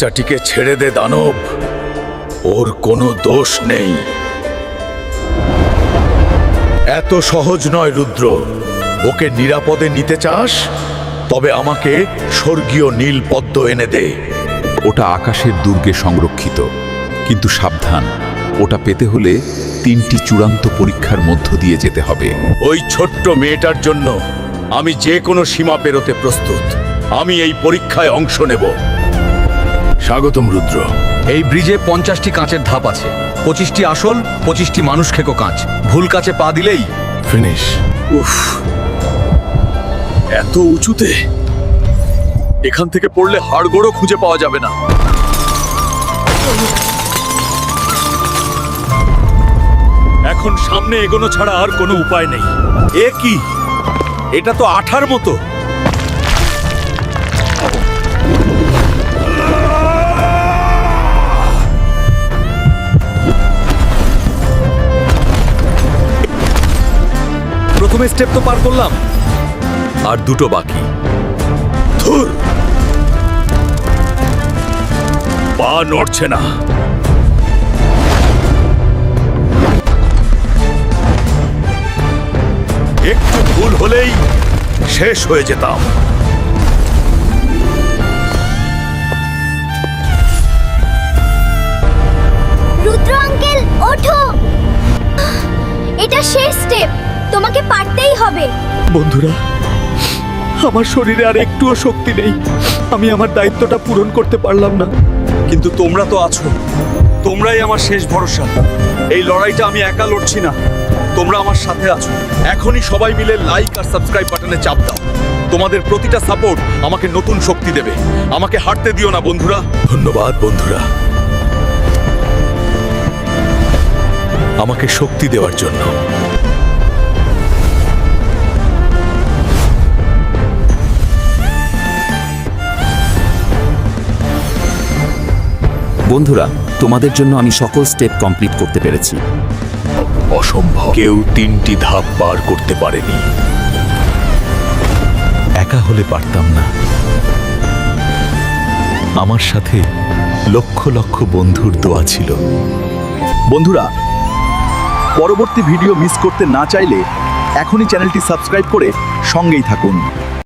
বাচ্চাটিকে ছেড়ে দে দানব, ওর কোনো দোষ নেই। এত সহজ নয় রুদ্র, ওকে নিরাপদে নিতে চাস? তবে আমাকে স্বর্গীয় নীল পদ্ম এনে দে। ওটা আকাশের দুর্গে সংরক্ষিত, কিন্তু সাবধান, ওটা পেতে হলে 3টি চূড়ান্ত পরীক্ষার মধ্য দিয়ে যেতে হবে। ওই ছোট্ট মেয়েটার জন্য আমি যে কোনো সীমা পেরোতে প্রস্তুত। আমি এই পরীক্ষায় অংশ নেব। স্বাগতম রুদ্র। এই ব্রিজে 50টি কাঁচের ধাপ আছে, 25টি আসল, 25টি মানুষ খেকো কাঁচ। ভুল কাঁচে পা দিলেই ফিনিশ। উফ, এত উঁচুতে এখান থেকে পড়লে হাড়গোড়ও খুঁজে পাওয়া যাবে না। এখন সামনে এগোনো ছাড়া আর কোনো উপায় নেই। এ কি? এটা তো আঠার মতো। প্রথমে স্টেপ তো পার করলাম, আর দুটো বাকি। ধুর, পা নড়ছে না। একটু ভুল হলেই শেষ হয়ে যেতাম। রুদ্র আঙ্কেল, ওঠো। এটা শেষ স্টেপ, তোমাকে পারতেই হবে। বন্ধুরা, আমার শরীরে আর একটুও শক্তি নেই। আমি আমার দায়িত্বটা পূরণ করতে পারলাম না। কিন্তু তোমরা তো আছো, তোমরাই আমার শেষ ভরসা। এই লড়াইটা আমি একা লড়ছি না, তোমরা আমার সাথে আছো। এখনই সবাই মিলে লাইক আর সাবস্ক্রাইব বাটনে চাপ দাও। তোমাদের প্রতিটা সাপোর্ট আমাকে নতুন শক্তি দেবে। আমাকে হারতে দিও না বন্ধুরা। ধন্যবাদ বন্ধুরা, আমাকে শক্তি দেওয়ার জন্য। বন্ধুরা, তোমাদের জন্য আমি সকল স্টেপ কমপ্লিট করতে পেরেছি। অসম্ভব, কেউ 3টি ধাপ পার করতে পারেনি। একা হলে পারতাম না। আমার সাথে লক্ষ লক্ষ বন্ধুর দোয়া ছিল। বন্ধুরা, পরবর্তী ভিডিও মিস করতে না চাইলে এখনই চ্যানেলটি সাবস্ক্রাইব করে সঙ্গেই থাকুন।